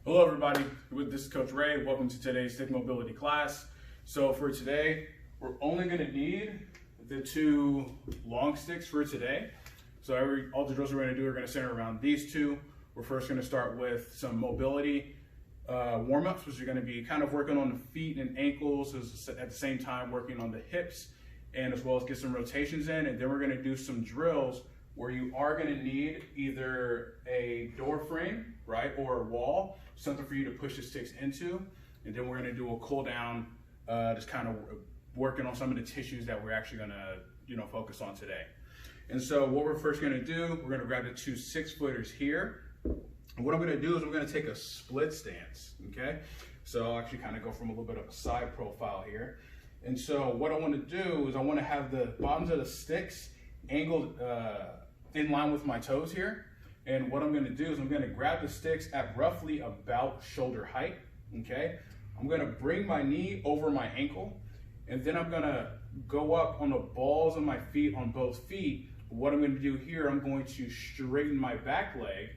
Hello everybody, this is Coach Ray. Welcome to today's stick mobility class. So for today, we're only going to need the two long sticks for today. So all the drills we're going to do are going to center around these two. We're first going to start with some mobility warm-ups, which are going to be kind of working on the feet and ankles at the same time working on the hips, and as well as get some rotations in. And then we're going to do some drills where you are going to need either a door frame, right, or a wall, something for you to push the sticks into. And then we're going to do a cool down, just kind of working on some of the tissues that we're actually going to, focus on today. And so what we're first going to do, we're going to grab the two 6-footers here. And what I'm going to do is we're going to take a split stance, okay? So I'll actually kind of go from a little bit of a side profile here. And so what I want to do is I want to have the bottoms of the sticks angled in line with my toes here. And what I'm going to do is I'm going to grab the sticks at roughly about shoulder height, okay? I'm going to bring my knee over my ankle, and then I'm going to go up on the balls of my feet on both feet. What I'm going to do here, I'm going to straighten my back leg,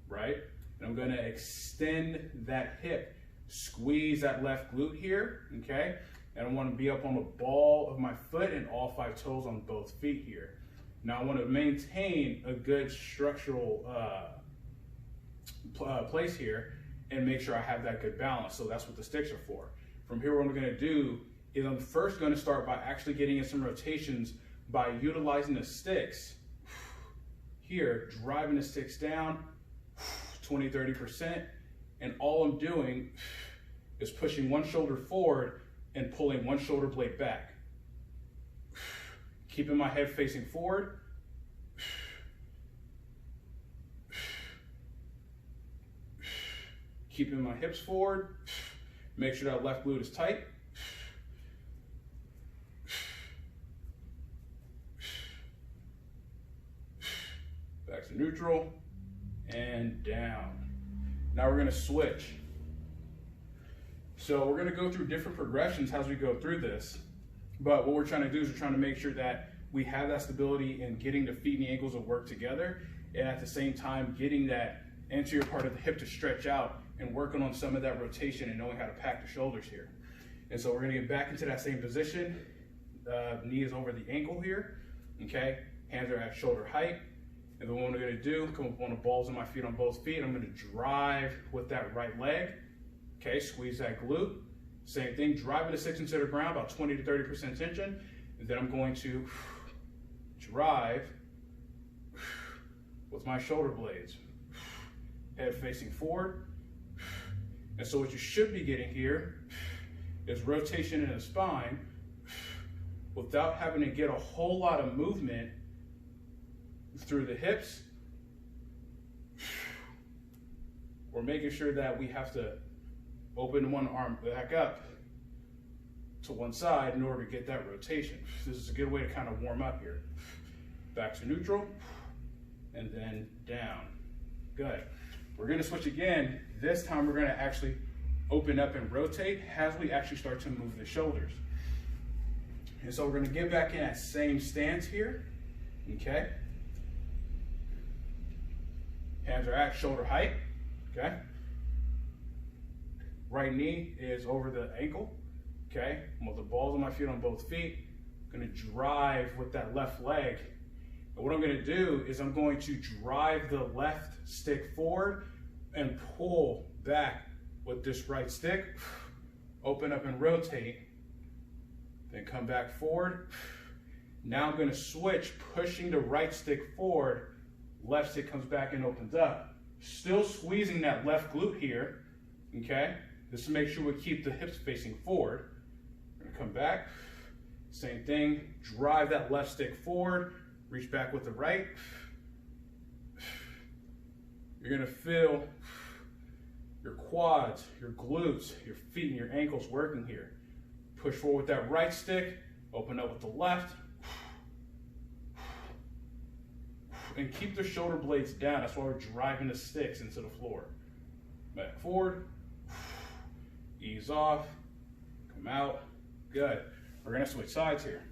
right? And I'm going to extend that hip, squeeze that left glute here, okay? And I want to be up on the ball of my foot and all 5 toes on both feet here. Now I want to maintain a good structural place here and make sure I have that good balance. So that's what the sticks are for. From here, what I'm going to do is I'm first going to start by actually getting in some rotations by utilizing the sticks here, driving the sticks down 20-30%, and all I'm doing is pushing one shoulder forward and pulling one shoulder blade back. Keeping my head facing forward. Keeping my hips forward. Make sure that left glute is tight. Back to neutral and down. Now we're going to switch. So we're going to go through different progressions as we go through this. But what we're trying to do is we're trying to make sure that we have that stability in getting the feet and the ankles to work together, and at the same time getting that anterior part of the hip to stretch out and working on some of that rotation and knowing how to pack the shoulders here. And so we're going to get back into that same position. Knee is over the ankle here, okay? Hands are at shoulder height. And then what I'm going to do, come up on the balls of my feet on both feet. I'm going to drive with that right leg, okay? Squeeze that glute. Same thing, driving the sticks into the ground, about 20-30% tension. And then I'm going to drive with my shoulder blades. Head facing forward. And so what you should be getting here is rotation in the spine without having to get a whole lot of movement through the hips, or making sure that we have to open one arm back up to one side in order to get that rotation. This is a good way to kind of warm up here. Back to neutral, and then down. Good. We're going to switch again. This time we're going to actually open up and rotate as we actually start to move the shoulders. And so we're going to get back in that same stance here, okay? Hands are at shoulder height, okay? Right knee is over the ankle, okay? I'm with the balls of my feet on both feet. I'm going to drive with that left leg. And what I'm going to do is I'm going to drive the left stick forward and pull back with this right stick. Open up and rotate. Then come back forward. Now I'm going to switch, pushing the right stick forward. Left stick comes back and opens up. Still squeezing that left glute here, okay? Just to make sure we keep the hips facing forward. We're gonna come back, same thing, drive that left stick forward, reach back with the right. You're gonna feel your quads, your glutes, your feet and your ankles working here. Push forward with that right stick, open up with the left, and keep the shoulder blades down. That's why we're driving the sticks into the floor. Back forward, ease off, come out, good. We're gonna switch sides here.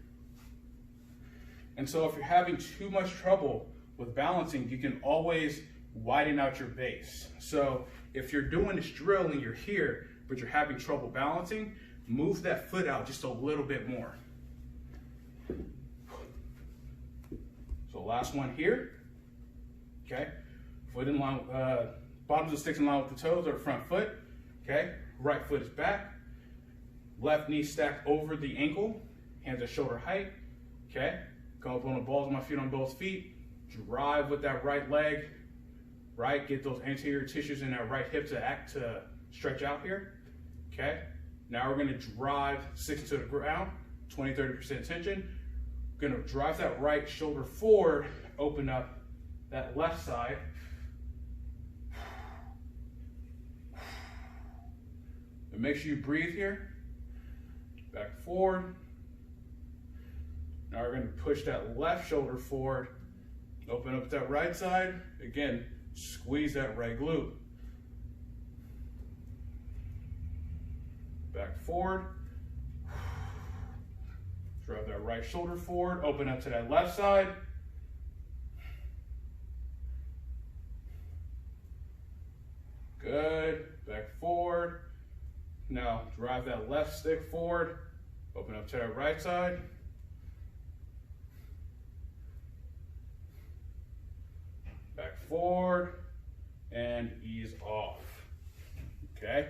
And so if you're having too much trouble with balancing, you can always widen out your base. So if you're doing this drill and you're here, but you're having trouble balancing, move that foot out just a little bit more. So last one here, okay? Foot in line, bottoms of sticks in line with the toes or the front foot, okay? Right foot is back, left knee stacked over the ankle, hands at shoulder height, okay? Come up on the balls of my feet on both feet, drive with that right leg, right? Get those anterior tissues in that right hip to stretch out here, okay? Now we're gonna drive 6 to the ground, 20-30% tension. Gonna drive that right shoulder forward, open up that left side. And make sure you breathe here. Back forward. Now we're gonna push that left shoulder forward, open up that right side. Again, squeeze that right glute. Back forward. Drive that right shoulder forward, open up to that left side. Good, back forward. Now drive that left stick forward, open up to that right side. Back forward and ease off. Okay,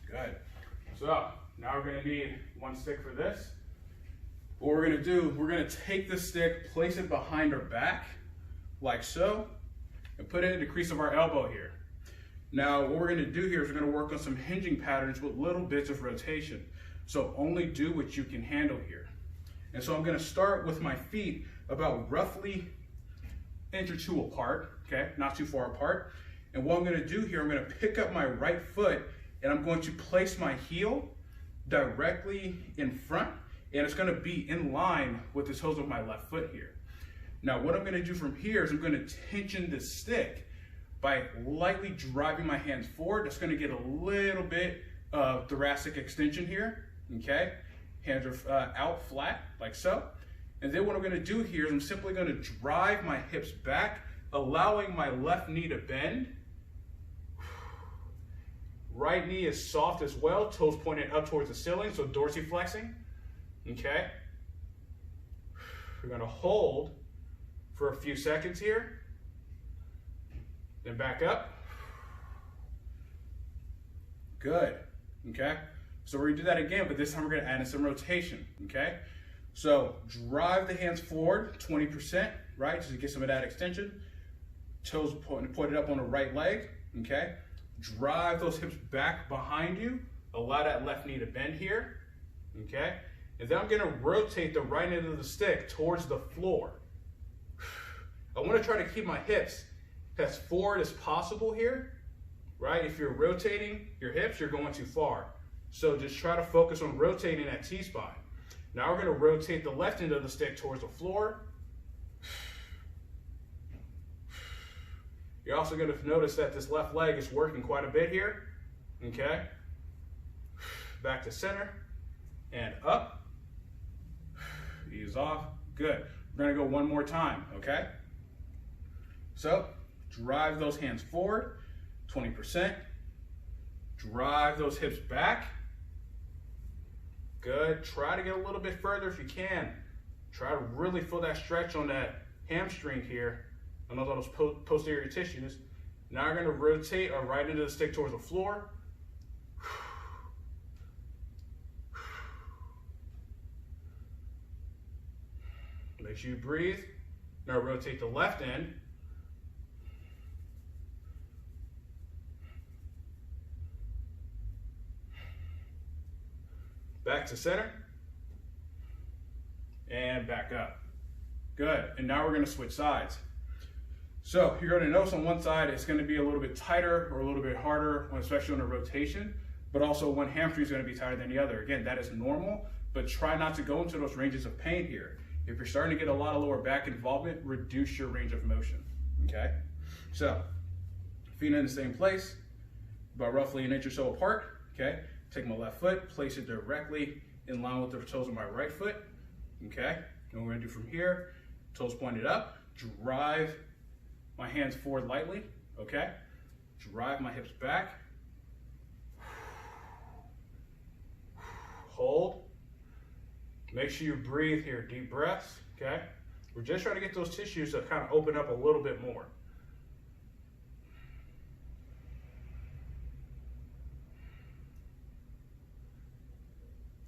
good. So now we're gonna need one stick for this. What we're gonna do, we're gonna take the stick, place it behind our back, like so, and put it in the crease of our elbow here. Now, what we're gonna do here is we're gonna work on some hinging patterns with little bits of rotation. So only do what you can handle here. And so I'm gonna start with my feet about roughly an inch or two apart, okay? Not too far apart. And what I'm gonna do here, I'm gonna pick up my right foot and I'm going to place my heel directly in front, and it's gonna be in line with the toes of my left foot here. Now, what I'm gonna do from here is I'm gonna tension this stick by lightly driving my hands forward. That's gonna get a little bit of thoracic extension here, okay? Hands are out flat, like so. And then what I'm gonna do here is I'm simply gonna drive my hips back, allowing my left knee to bend. Right knee is soft as well, toes pointed up towards the ceiling, so dorsiflexing, okay? We're gonna hold for a few seconds here, then back up. Good, okay? So we're gonna do that again, but this time we're gonna add in some rotation, okay? So drive the hands forward 20%, right? Just to get some of that extension. Toes pointed up on the right leg, okay? Drive those hips back behind you. Allow that left knee to bend here, okay? And then I'm gonna rotate the right end of the stick towards the floor. I wanna try to keep my hips as forward as possible here, right? If you're rotating your hips, you're going too far. So just try to focus on rotating that T-spine. Now we're gonna rotate the left end of the stick towards the floor. You're also gonna notice that this left leg is working quite a bit here, okay? Back to center and up. Ease off, good. We're gonna go one more time, okay? So, drive those hands forward, 20%. Drive those hips back. Good, try to get a little bit further if you can. Try to really feel that stretch on that hamstring here, on those posterior tissues. Now we're gonna rotate our right end of the stick towards the floor. Make sure you breathe. Now rotate the left end. Back to center. And back up. Good, and now we're gonna switch sides. So you're gonna notice on one side, it's gonna be a little bit tighter or a little bit harder, especially on a rotation, but also one hamstring is gonna be tighter than the other. Again, that is normal, but try not to go into those ranges of pain here. If you're starting to get a lot of lower back involvement, reduce your range of motion, okay? So, feet in the same place, about roughly an inch or so apart, okay? Take my left foot, place it directly in line with the toes of my right foot, okay? And what we're gonna do from here, toes pointed up, drive my hands forward lightly, okay? drive my hips back. Hold. Make sure you breathe here, deep breaths, okay? We're just trying to get those tissues to kind of open up a little bit more.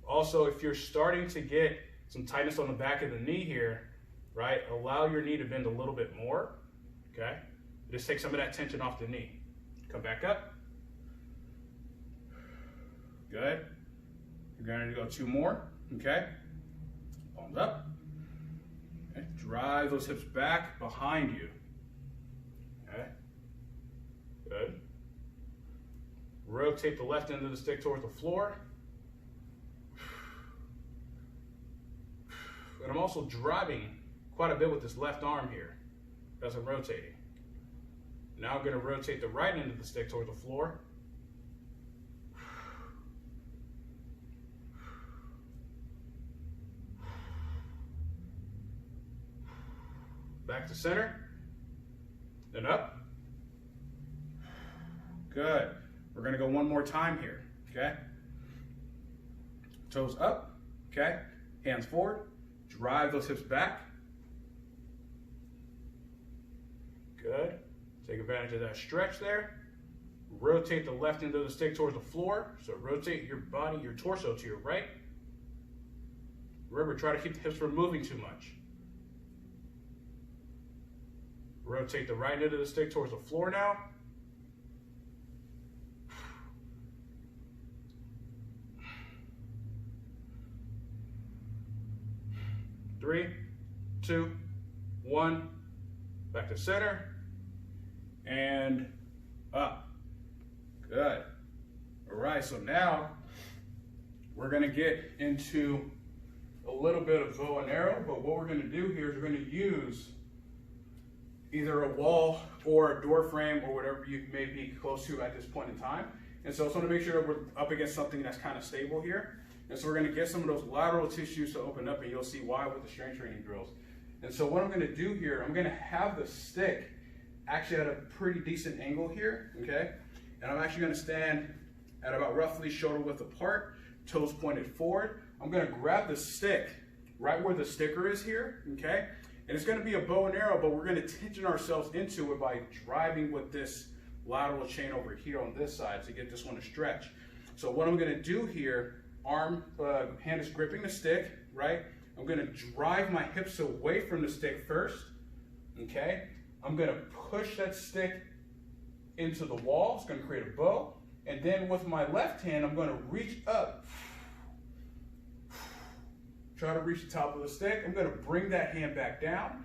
Also, if you're starting to get some tightness on the back of the knee here, right, allow your knee to bend a little bit more, okay? Just take some of that tension off the knee. Come back up. Good. You're going to go 2 more, okay? Palms up. Okay. Drive those hips back behind you. Okay. Good. Rotate the left end of the stick towards the floor. And I'm also driving quite a bit with this left arm here as I'm rotating. Now I'm going to rotate the right end of the stick towards the floor. Back to center, then up. Good. We're going to go one more time here, okay? Toes up, okay? Hands forward. Drive those hips back. Good. Take advantage of that stretch there. Rotate the left end of the stick towards the floor. So rotate your body, your torso to your right. Remember, try to keep the hips from moving too much. Rotate the right end of the stick towards the floor now. Three, 2, 1, back to center, and up. Good. All right, so now we're gonna get into a little bit of bow and arrow, but what we're gonna do here is we're gonna use either a wall or a door frame or whatever you may be close to at this point in time. And so I just wanna make sure that we're up against something that's kind of stable here. And so we're going to get some of those lateral tissues to open up, and you'll see why with the strength training drills. And so what I'm going to do here, I'm going to have the stick actually at a pretty decent angle here, okay? And I'm actually going to stand at about roughly shoulder width apart, toes pointed forward. I'm going to grab the stick right where the sticker is here, okay? And it's going to be a bow and arrow, but we're going to tension ourselves into it by driving with this lateral chain over here on this side to get this one to stretch. So what I'm going to do here, hand is gripping the stick, right? I'm gonna drive my hips away from the stick first, okay? I'm gonna push that stick into the wall. It's gonna create a bow. And then with my left hand, I'm gonna reach up. Try to reach the top of the stick. I'm gonna bring that hand back down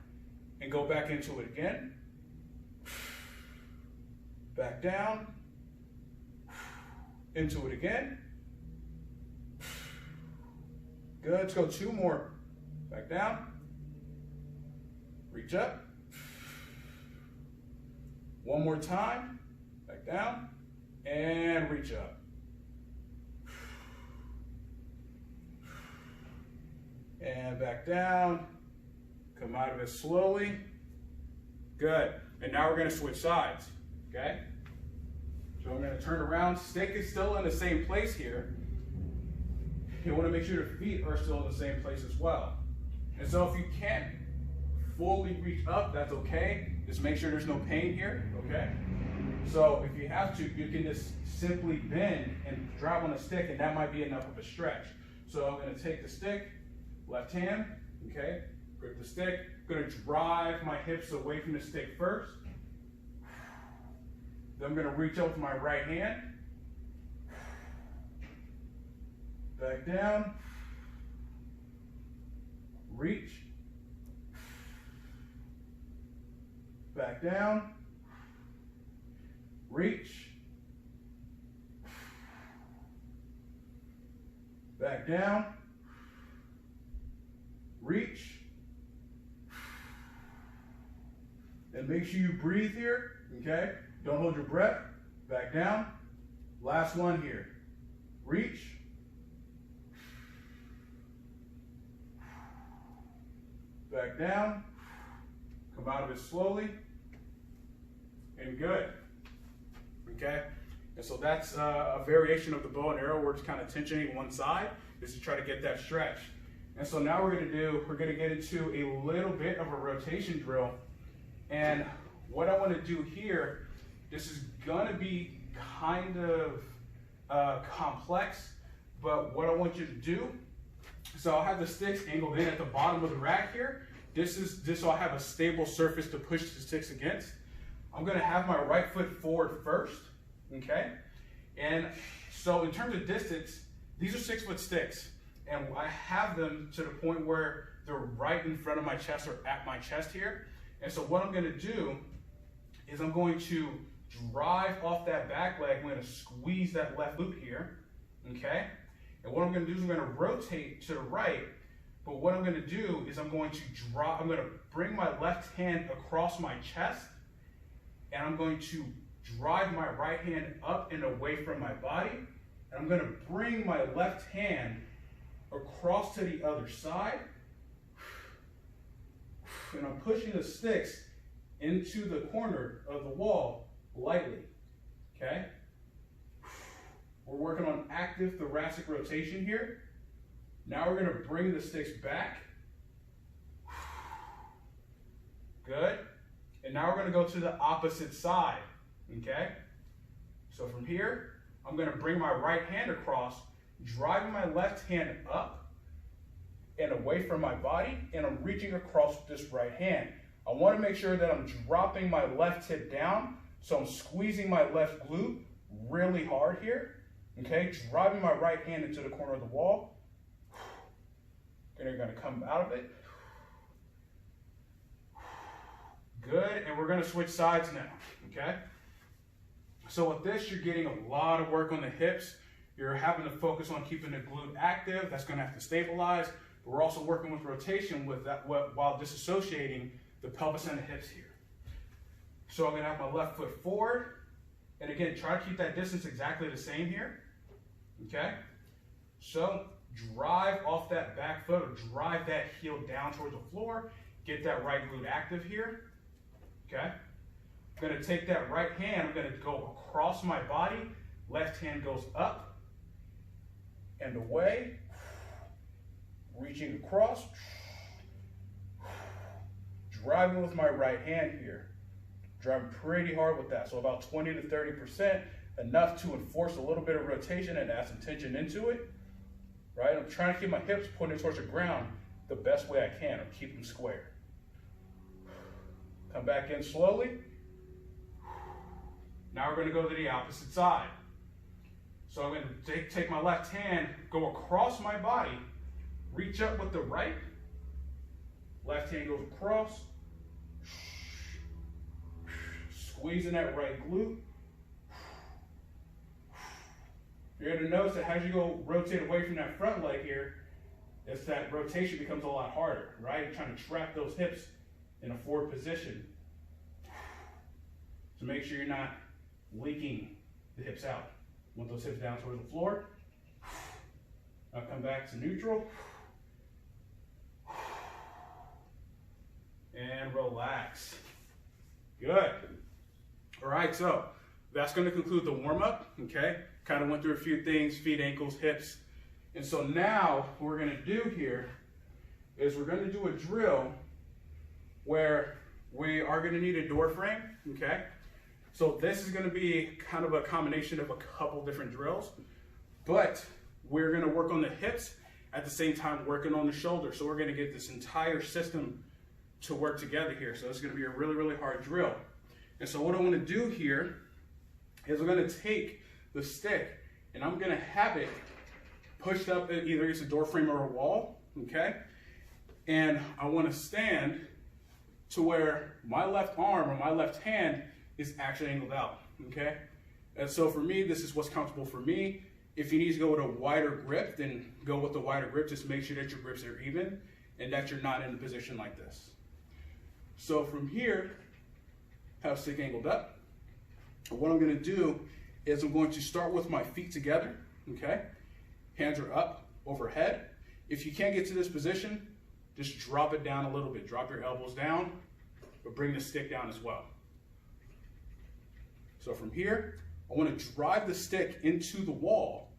and go back into it again. Back down, into it again. Good, let's go 2 more. Back down, reach up. 1 more time, back down, and reach up. And back down, come out of it slowly. Good, and now we're gonna switch sides, okay? So I'm gonna turn around, stick is still in the same place here. You want to make sure your feet are still in the same place as well. And so if you can't fully reach up, that's okay. Just make sure there's no pain here, okay? So if you have to, you can just simply bend and drive on the stick, and that might be enough of a stretch. So I'm going to take the stick, left hand, okay? Grip the stick. I'm going to drive my hips away from the stick first. Then I'm going to reach up with my right hand. Back down, reach, back down, reach, back down, reach, and make sure you breathe here, okay? Don't hold your breath, back down. Last one here, reach, back down, come out of it slowly, and good. okay? And so that's a variation of the bow and arrow. We're just kind of tensioning one side, is to try to get that stretch. And so now we're gonna get into a little bit of a rotation drill. And what I wanna do here, this is gonna be kind of complex, but what I want you to do, so I'll have the sticks angled in at the bottom of the rack here. This so I have a stable surface to push the sticks against. I'm gonna have my right foot forward first, okay? And so in terms of distance, these are 6-foot sticks, and I have them to the point where they're right in front of my chest or at my chest here. And so what I'm gonna do is I'm going to drive off that back leg. I'm gonna squeeze that left glute here, okay? And what I'm gonna do is I'm gonna rotate to the right, but what I'm gonna do is I'm gonna bring my left hand across my chest, and I'm going to drive my right hand up and away from my body, and I'm gonna bring my left hand across to the other side, and I'm pushing the sticks into the corner of the wall lightly, okay? We're working on active thoracic rotation here. Now we're gonna bring the sticks back. Good. And now we're gonna go to the opposite side, okay? So from here, I'm gonna bring my right hand across, driving my left hand up and away from my body, and I'm reaching across with this right hand. I wanna make sure that I'm dropping my left hip down, so I'm squeezing my left glute really hard here, okay? Driving my right hand into the corner of the wall. Then you're gonna come out of it. Good, and we're gonna switch sides now, okay? So with this, you're getting a lot of work on the hips. You're having to focus on keeping the glute active. That's gonna have to stabilize. But we're also working with rotation with that while disassociating the pelvis and the hips here. So I'm gonna have my left foot forward. And again, try to keep that distance exactly the same here, okay? So drive off that back foot, or drive that heel down towards the floor. Get that right glute active here, okay? I'm gonna take that right hand, I'm gonna go across my body. Left hand goes up and away. Reaching across. Driving with my right hand here. Driving pretty hard with that. So about 20 to 30%, enough to enforce a little bit of rotation and add some tension into it. Right? I'm trying to keep my hips pointed towards the ground the best way I can, or keep them square. Come back in slowly. Now we're going to go to the opposite side. So I'm going to take my left hand, go across my body, reach up with the right. Left hand goes across. Squeezing that right glute. You're going to notice that as you go rotate away from that front leg here, it's that rotation becomes a lot harder, right? You're trying to trap those hips in a forward position. So make sure you're not leaking the hips out. Want those hips down towards the floor. Now come back to neutral. And relax. Good. All right, so that's going to conclude the warm-up, okay? Kind of went through a few things, feet, ankles, hips. And so now what we're going to do here is we're going to do a drill where we are going to need a door frame, okay? So this is going to be kind of a combination of a couple different drills, but we're going to work on the hips at the same time working on the shoulder. So we're going to get this entire system to work together here. So it's going to be a really, really hard drill. And so what I want to do here is we're going to take the stick and I'm going to have it pushed up either against a door frame or a wall, okay? And I want to stand to where my left arm or my left hand is actually angled out, okay? And so for me, this is what's comfortable for me. If you need to go with a wider grip, then go with the wider grip. Just make sure that your grips are even and that you're not in a position like this. So from here, have stick angled up. And what I'm going to do is I'm going to start with my feet together, okay? Hands are up overhead. If you can't get to this position, just drop it down a little bit. Drop your elbows down, but bring the stick down as well. So from here, I want to drive the stick into the wall,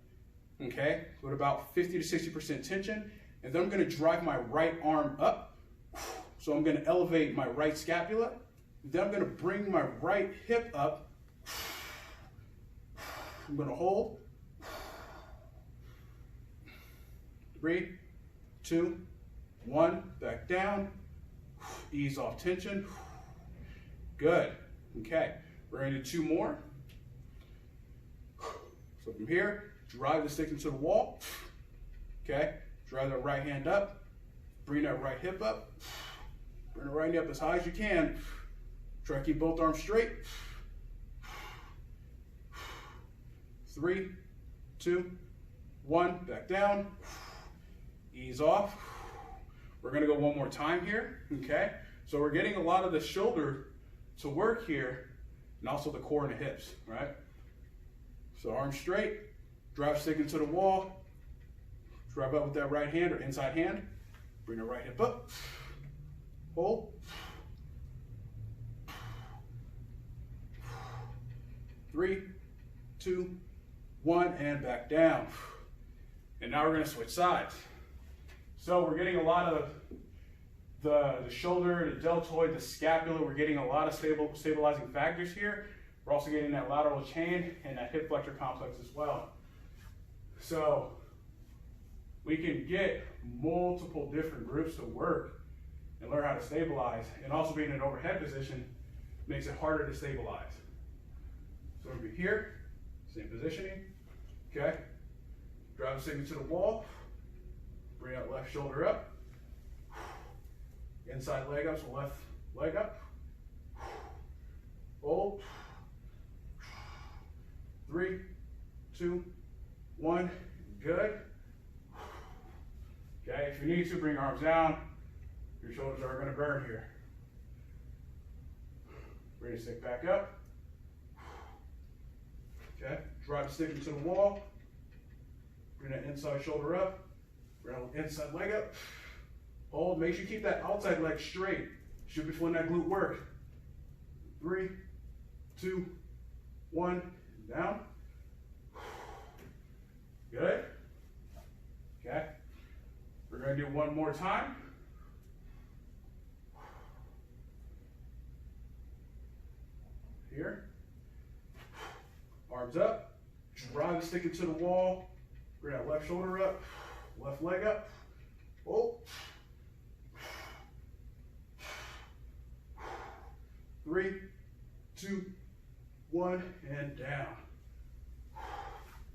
okay, with about 50 to 60% tension, and then I'm going to drive my right arm up. So I'm going to elevate my right scapula, then I'm going to bring my right hip up. I'm going to hold. 3, 2, 1, back down. Ease off tension. Good. Okay, we're going to do 2 more. So from here, drive the stick into the wall. Okay, drive that right hand up. Bring that right hip up. Bring the right knee up as high as you can. Try to keep both arms straight. 3, 2, 1, back down. Ease off. We're going to go one more time here, okay? So we're getting a lot of the shoulder to work here, and also the core and the hips, right? So arms straight, drive stick into the wall, drive up with that right hand or inside hand, bring the right hip up, hold. 3, 2, 1, and back down. And now we're going to switch sides. So we're getting a lot of the shoulder, the deltoid, the scapula. We're getting a lot of stabilizing factors here. We're also getting that lateral chain and that hip flexor complex as well. So we can get multiple different groups to work and learn how to stabilize. And also being in an overhead position makes it harder to stabilize. So we'll be here, same positioning, okay? Drive the stick into the wall. Bring that left shoulder up. Inside leg up, so left leg up. Hold. 3, 2, 1. Good. Okay, if you need to, bring your arms down. Your shoulders are going to burn here. Bring the stick back up. Okay, drive the stick into the wall. Bring that inside shoulder up. Bring that inside leg up. Hold. Make sure you keep that outside leg straight. Should be feeling that glute work. 3, 2, 1. Down. Good. Okay. We're going to do one more time. Here. Arms up. Drive the stick into the wall. Bring that left shoulder up. Left leg up. Hold. 3, 2, 1, and down.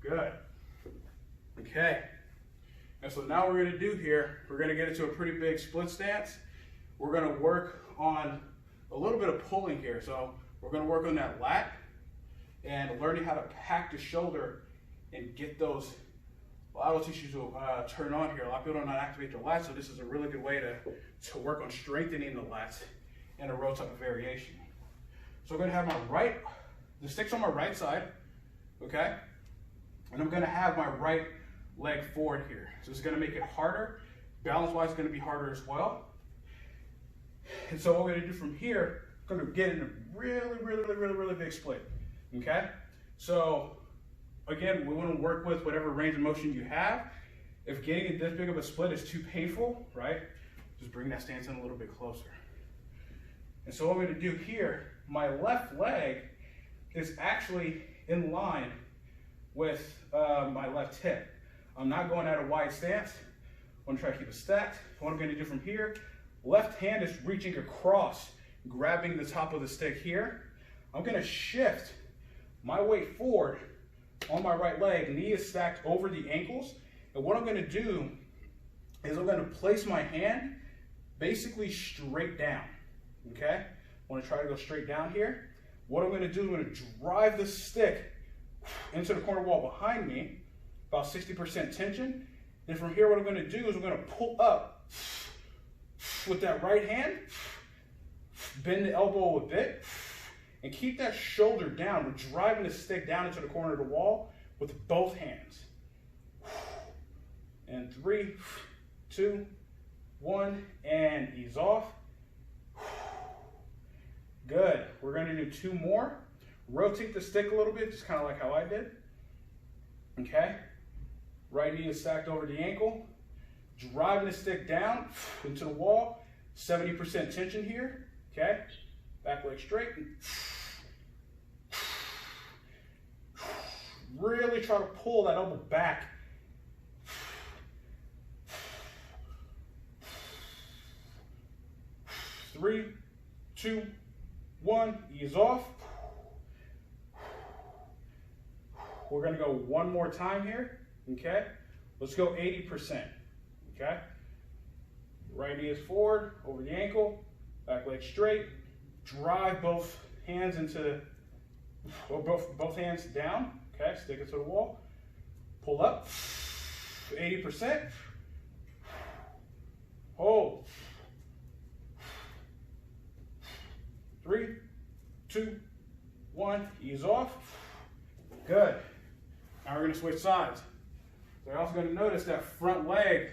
Good. Okay. And so now we're going to do here, we're going to get into a pretty big split stance. We're going to work on a little bit of pulling here. So we're going to work on that lat and learning how to pack the shoulder and get those lateral tissues to turn on here. A lot of people don't know how to activate their lats, so this is a really good way to work on strengthening the lats in a row type of variation. So I'm going to have the stick's on my right side, okay? And I'm going to have my right leg forward here. So it's going to make it harder. Balance-wise, it's going to be harder as well. And so what we're going to do from here, we're going to get in a really big split, okay? So again, we want to work with whatever range of motion you have. If getting this big of a split is too painful, right, just bring that stance in a little bit closer. And so what we're going to do here, my left leg is actually in line with my left hip. I'm not going at a wide stance. I'm going to try to keep it stacked. What I'm going to do from here, left hand is reaching across, grabbing the top of the stick here. I'm going to shift my weight forward on my right leg. Knee is stacked over the ankles. And what I'm going to do is I'm going to place my hand basically straight down. Okay? I want to try to go straight down here. What I'm going to do, I'm going to drive the stick into the corner wall behind me, about 60% tension. Then from here, what I'm going to do is I'm going to pull up with that right hand, bend the elbow a bit, and keep that shoulder down. We're driving the stick down into the corner of the wall with both hands. And 3, 2, 1, and ease off. Good. We're going to do 2 more. rotate the stick a little bit, just kind of like how I did. Okay. Right knee is stacked over the ankle. Driving the stick down into the wall. 70% tension here. Okay. Back leg straight. Really try to pull that elbow back. 3, 2, 1, ease off. We're going to go one more time here, okay? Let's go 80%, okay? Right knee is forward, over the ankle, back leg straight. Drive both hands into, or both hands down, okay? Stick it to the wall. Pull up, 80%. Hold. 3, 2, 1, ease off. Good. Now we're going to switch sides. So you're also going to notice that front leg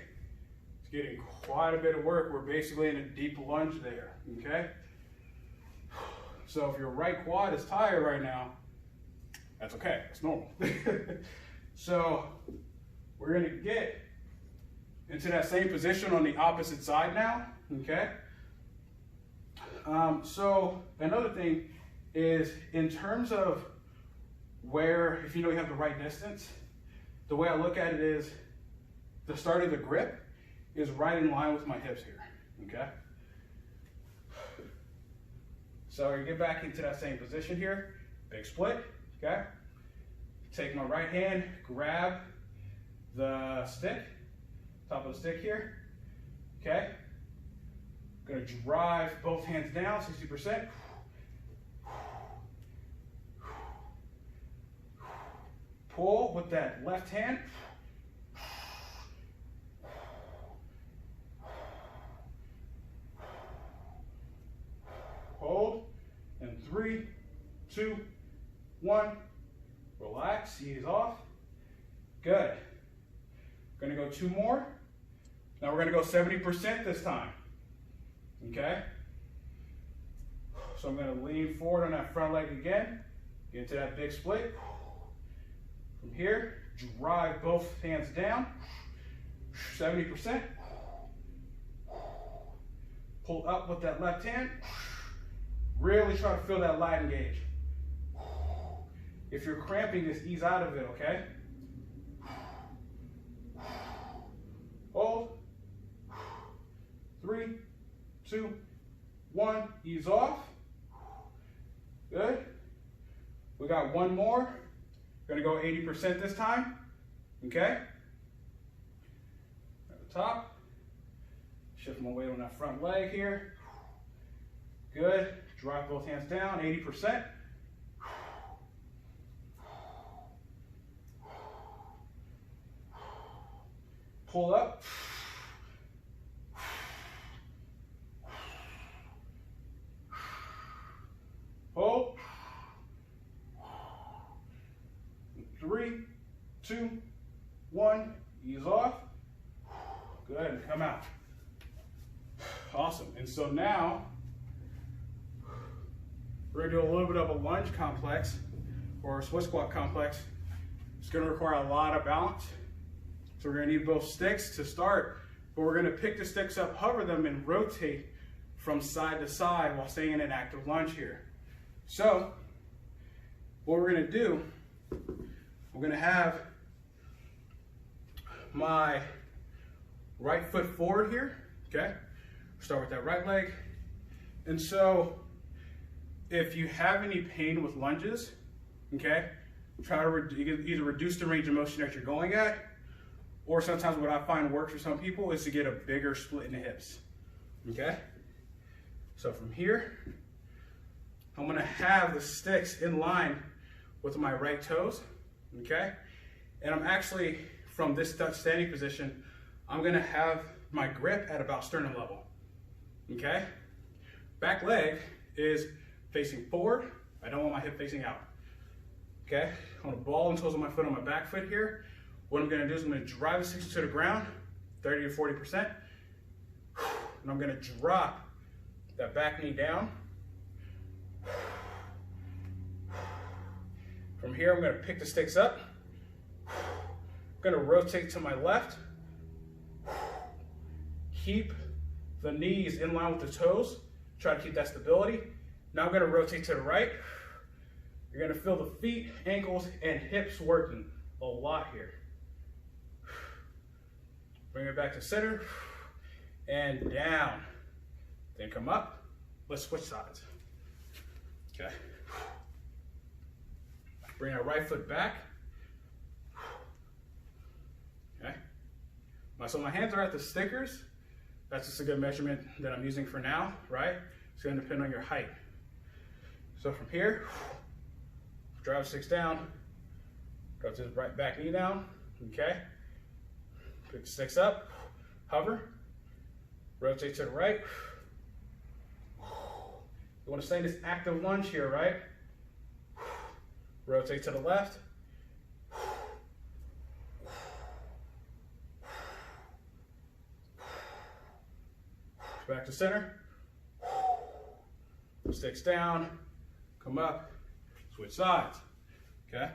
is getting quite a bit of work. We're basically in a deep lunge there, okay? So if your right quad is tired right now, that's okay, it's normal. So we're going to get into that same position on the opposite side now, okay? So another thing is, in terms of where, if you know you have the right distance, the way I look at it is the start of the grip is right in line with my hips here, okay? So you get back into that same position here, big split, okay? Take my right hand, grab the stick, top of the stick here, okay? Gonna drive both hands down, 60%. Pull with that left hand. Hold. And 3, 2, 1. Relax, ease off. Good. Gonna go 2 more. Now we're gonna go 70% this time. Okay? So I'm gonna lean forward on that front leg again. Get into that big split. From here, drive both hands down, 70%. Pull up with that left hand. Really try to feel that lat engage. If you're cramping, just ease out of it, okay? Hold. 3, 2, 1, ease off. Good. We got one more. Gonna go 80% this time, okay? At the top, shift my weight on that front leg here. Good, drive both hands down, 80%. Pull up. Hold. 3, 2, 1, ease off. Good, come out. Awesome. And so now we're gonna do a little bit of a lunge complex or a split squat complex. It's gonna require a lot of balance. So we're gonna need both sticks to start, but we're gonna pick the sticks up, hover them, and rotate from side to side while staying in an active lunge here. So what we're gonna do, we're gonna have my right foot forward here, okay? Start with that right leg. And so if you have any pain with lunges, okay, try to either reduce the range of motion that you're going at, or sometimes what I find works for some people is to get a bigger split in the hips, okay? So from here, I'm gonna have the sticks in line with my right toes, okay? And I'm actually, from this standing position, I'm gonna have my grip at about sternum level, okay? Back leg is facing forward. I don't want my hip facing out, okay? I'm gonna ball and toes of my foot on my back foot here. What I'm gonna do is I'm gonna drive the sticks to the ground, 30 to 40%, and I'm gonna drop that back knee down. From here, I'm gonna pick the sticks up. I'm gonna rotate to my left. Keep the knees in line with the toes. Try to keep that stability. Now I'm gonna rotate to the right. You're gonna feel the feet, ankles, and hips working a lot here. Bring it back to center and down. Then come up. Let's switch sides. Okay. Bring our right foot back. Okay. So my hands are at the stickers. That's just a good measurement that I'm using for now, right? It's gonna depend on your height. So from here, drive sticks down, drop this right back knee down, okay? Pick the sticks up, hover, rotate to the right. You wanna stay in this active lunge here, right? Rotate to the left. Back to center. Sticks down, come up, switch sides. Okay?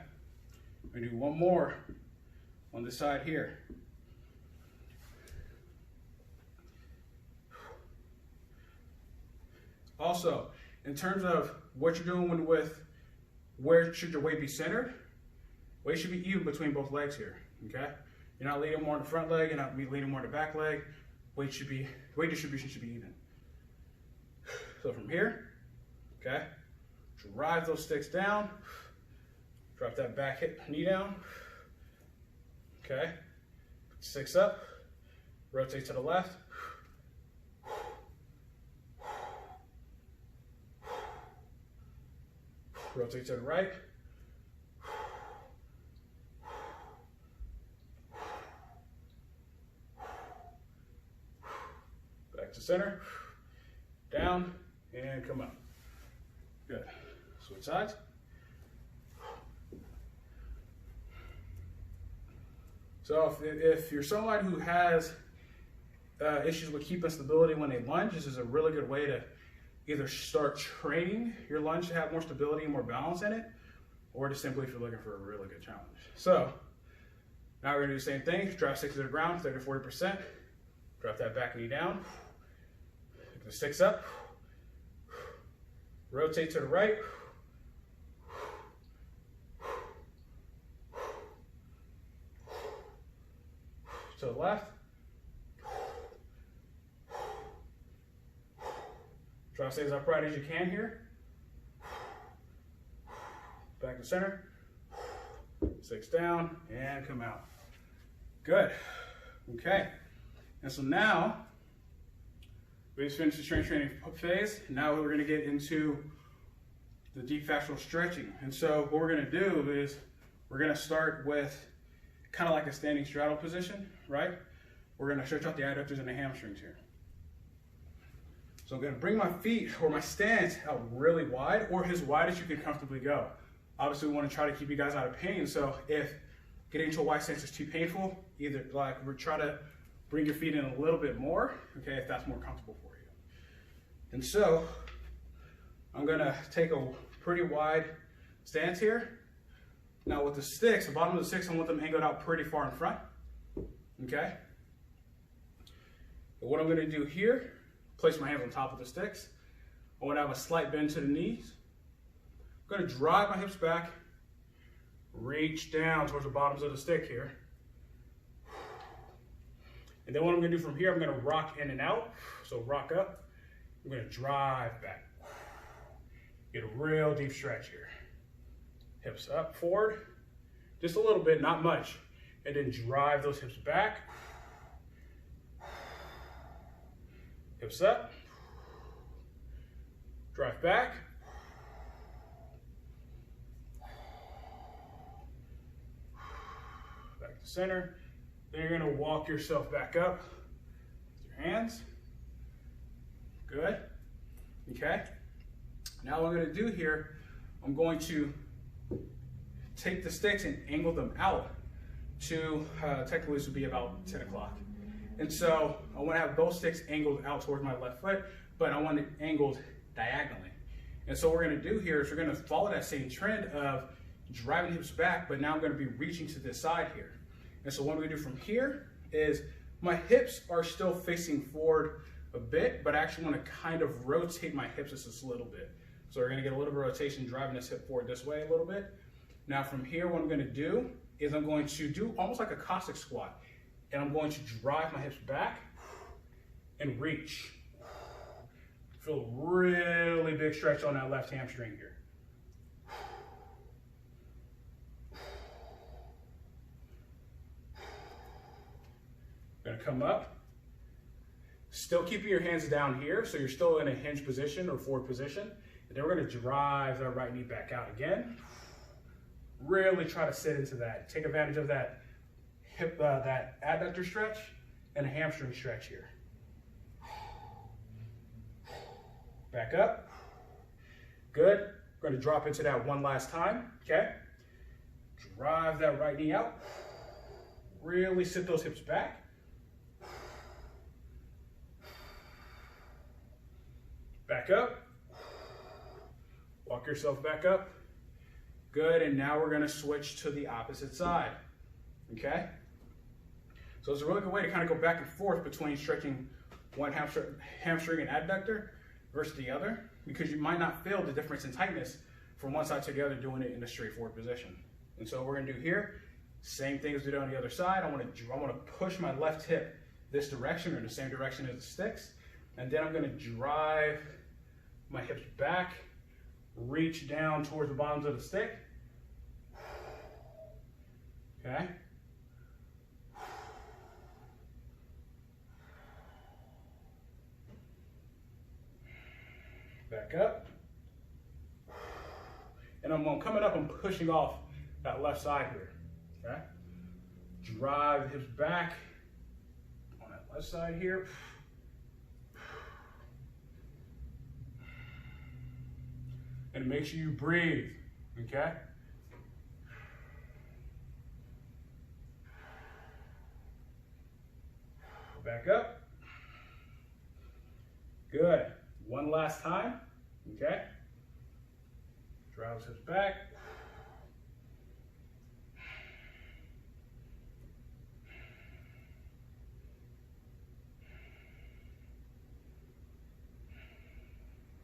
We do one more on this side here. Also, in terms of what you're doing with where should your weight be centered, weight should be even between both legs here. Okay? You're not leaning more on the front leg, you're not leaning more on the back leg. Weight distribution should be even. So from here, okay, drive those sticks down, drop that back hip, knee down, okay, sticks up, rotate to the left, rotate to the right, back to center, down, and come up. Good. Switch sides. So if you're someone who has issues with keeping stability when they lunge, this is a really good way to either start training your lunge to have more stability and more balance in it, or just simply if you're looking for a really good challenge. So now we're gonna do the same thing. Drop sticks to the ground, 30 to 40%. Drop that back knee down. Pick the sticks up. Rotate to the right. To the left. Try to stay as upright as you can here. Back to center. Six down and come out. Good. Okay. And so now we just finished the strength training phase. Now we're going to get into the deep fascial stretching. And so what we're going to do is we're going to start with kind of like a standing straddle position, right? We're going to stretch out the adductors and the hamstrings here. So I'm going to bring my feet or my stance out really wide, or as wide as you can comfortably go. Obviously, we want to try to keep you guys out of pain. So if getting into a wide stance is too painful, either like we're trying to bring your feet in a little bit more, okay, if that's more comfortable for you. And so I'm going to take a pretty wide stance here. Now with the sticks, the bottom of the sticks, I want them angled out pretty far in front, okay? But what I'm going to do here, place my hands on top of the sticks. I want to have a slight bend to the knees. I'm going to drive my hips back, reach down towards the bottoms of the stick here. And then what I'm going to do from here, I'm going to rock in and out. So rock up. I'm going to drive back. Get a real deep stretch here. Hips up, forward. Just a little bit, not much. And then drive those hips back. Hips up. Drive back. Back to center. Then you're going to walk yourself back up with your hands. Good. Okay. Now what I'm going to do here, I'm going to take the sticks and angle them out to, technically this would be about 10 o'clock. And so I want to have both sticks angled out towards my left foot, but I want it angled diagonally. And so what we're going to do here is we're going to follow that same trend of driving the hips back, but now I'm going to be reaching to this side here. And so what I'm going to do from here is my hips are still facing forward a bit, but I actually want to kind of rotate my hips just a little bit. So we're going to get a little bit of rotation, driving this hip forward this way a little bit. Now from here, what I'm going to do is I'm going to do almost like a Cossack squat, and I'm going to drive my hips back and reach. Feel a really big stretch on that left hamstring here. Gonna come up, still keeping your hands down here, so you're still in a hinge position or forward position. And then we're gonna drive that right knee back out again. Really try to sit into that. Take advantage of that hip, that adductor stretch and a hamstring stretch here. Back up. Good. We're going to drop into that one last time. Okay. Drive that right knee out. Really sit those hips back. Back up. Walk yourself back up. Good. And now we're going to switch to the opposite side. Okay. So it's a really good way to kind of go back and forth between stretching one hamstring and adductor versus the other, because you might not feel the difference in tightness from one side to the other doing it in a straightforward position. And so what we're going to do here, same thing as we do on the other side. I want to push my left hip this direction or in the same direction as the sticks, and then I'm going to drive my hips back, reach down towards the bottoms of the stick. Okay. Back up. And I'm coming up and pushing off that left side here. Okay. Drive the hips back on that left side here. And make sure you breathe. Okay. Back up. Good. One last time. Okay. Drive hips back.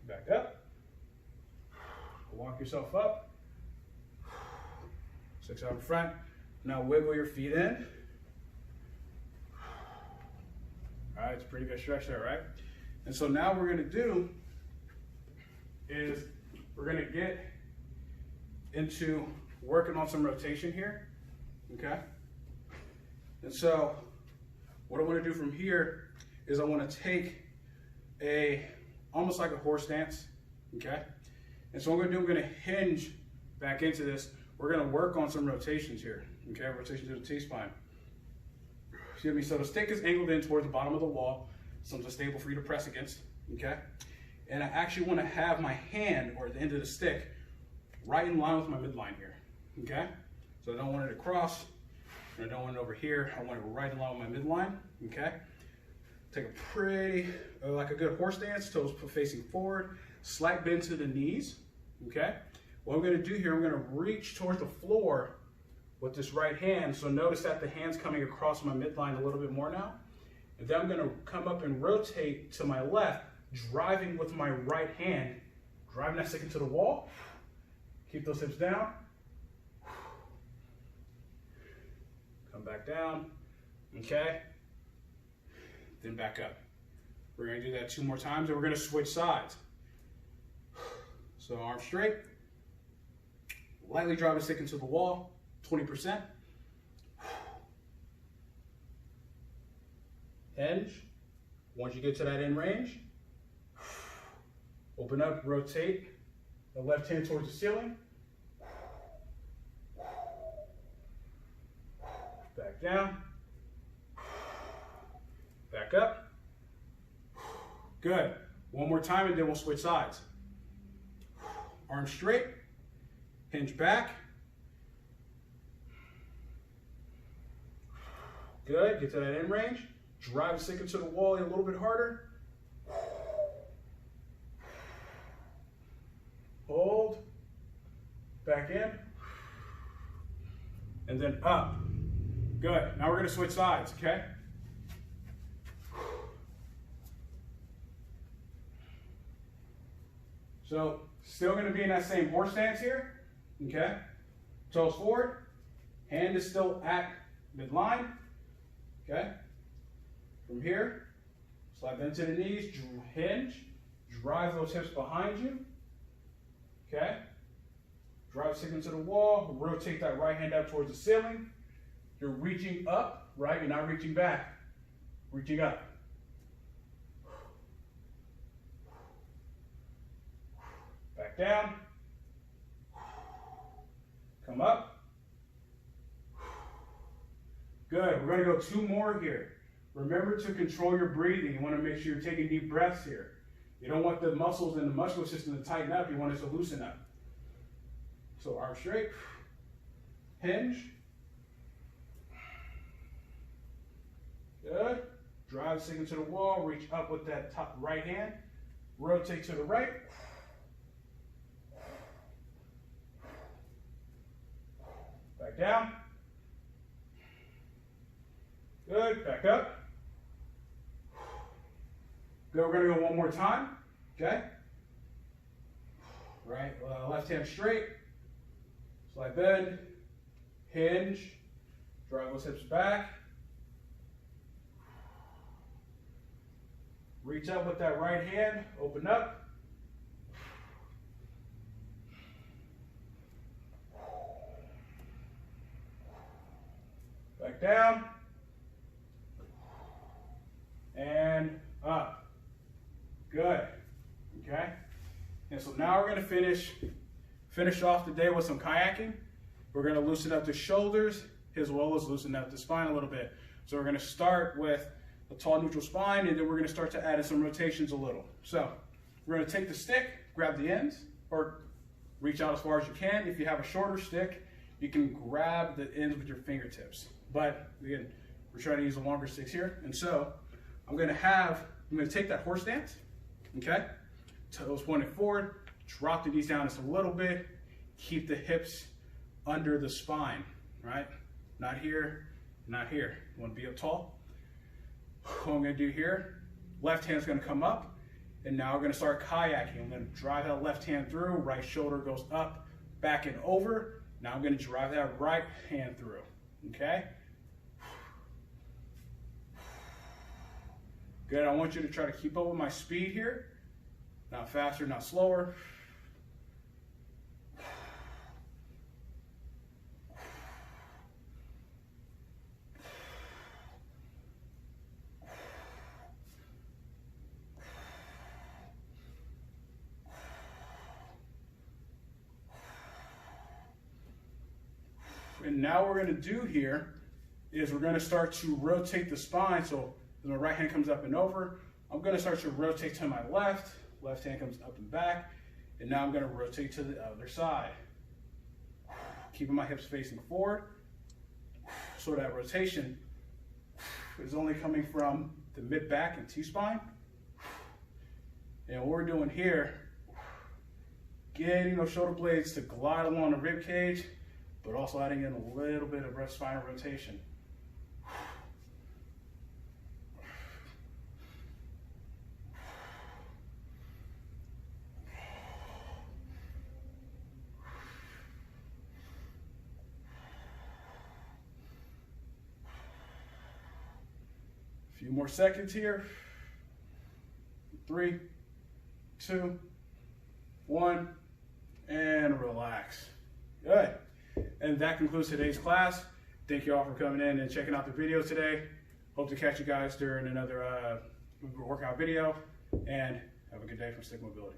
Back up. Walk yourself up. 6 out in front. Now wiggle your feet in. All right, it's a pretty good stretch there, right? And so now what we're going to do is we're going to get into working on some rotation here, okay? And so what I want to do from here is I want to take almost like a horse dance, okay? And so what I'm going to do, I'm going to hinge back into this. We're going to work on some rotations here, okay? Rotation to the T-spine. Excuse me, so the stick is angled in towards the bottom of the wall, something stable for you to press against, okay? And I actually want to have my hand, or the end of the stick, right in line with my midline here, okay? So I don't want it to cross, and I don't want it over here. I want it right in line with my midline, okay? Take a pretty, like a good horse dance, toes facing forward, slight bend to the knees, okay? What I'm going to do here, I'm going to reach towards the floor with this right hand. So notice that the hand's coming across my midline a little bit more now. And then I'm going to come up and rotate to my left, driving with my right hand, driving that stick into the wall. Keep those hips down. Come back down, okay? Then back up. We're going to do that 2 more times, and we're going to switch sides. So arms straight. Lightly drive the stick into the wall, 20%. Hinge. Once you get to that end range, open up, rotate the left hand towards the ceiling. Back down. Back up. Good. One more time and then we'll switch sides. Arms straight. Hinge back. Good. Get to that end range. Drive the stick into the wall a little bit harder. Hold. Back in. and then up. Good. Now we're going to switch sides, okay? So still going to be in that same horse stance here, okay? Toes forward, hand is still at midline, okay? From here, slide bend to the knees, hinge, drive those hips behind you, okay? Drive stick into the wall, rotate that right hand up towards the ceiling. You're reaching up, right? You're not reaching back, reaching up. Back down, come up. Good, we're gonna go 2 more here. Remember to control your breathing. You wanna make sure you're taking deep breaths here. You don't want the muscles in the muscular system to tighten up, you want it to loosen up. So arms straight, hinge. Good, drive the stick into the wall, reach up with that top right hand, rotate to the right. Back down. Good, back up. Good, we're gonna go 1 more time, okay? Right, left hand straight, slide bend, hinge, drive those hips back. Reach up with that right hand, open up. Back down, and up. Good, okay? And so now we're gonna finish off the day with some kayaking. We're gonna loosen up the shoulders as well as loosen up the spine a little bit. So we're gonna start with a tall neutral spine, and then we're gonna start to add in some rotations a little. So we're gonna take the stick, grab the ends, or reach out as far as you can. If you have a shorter stick, you can grab the ends with your fingertips. But again, we're trying to use the longer sticks here. And so I'm gonna take that horse stance, okay? Toes pointed forward, drop the knees down just a little bit, keep the hips under the spine, right? Not here, not here. You wanna be up tall. What I'm gonna do here, left hand's gonna come up, and now we're gonna start kayaking. I'm gonna drive that left hand through, right shoulder goes up, back and over. Now I'm gonna drive that right hand through, okay? Good, I want you to try to keep up with my speed here. Not faster, not slower. And now what we're going to do here is we're going to start to rotate the spine. So my right hand comes up and over. I'm going to start to rotate to my left. Left hand comes up and back. And now I'm going to rotate to the other side. Keeping my hips facing forward. So that rotation is only coming from the mid back and T-spine. And what we're doing here, getting those shoulder blades to glide along the rib cage, but also adding in a little bit of spinal rotation. A few more seconds here. 3, 2, 1, and relax. Good. And that concludes today's class. Thank you all for coming in and checking out the video today. Hope to catch you guys during another workout video, and have a good day from Stick Mobility.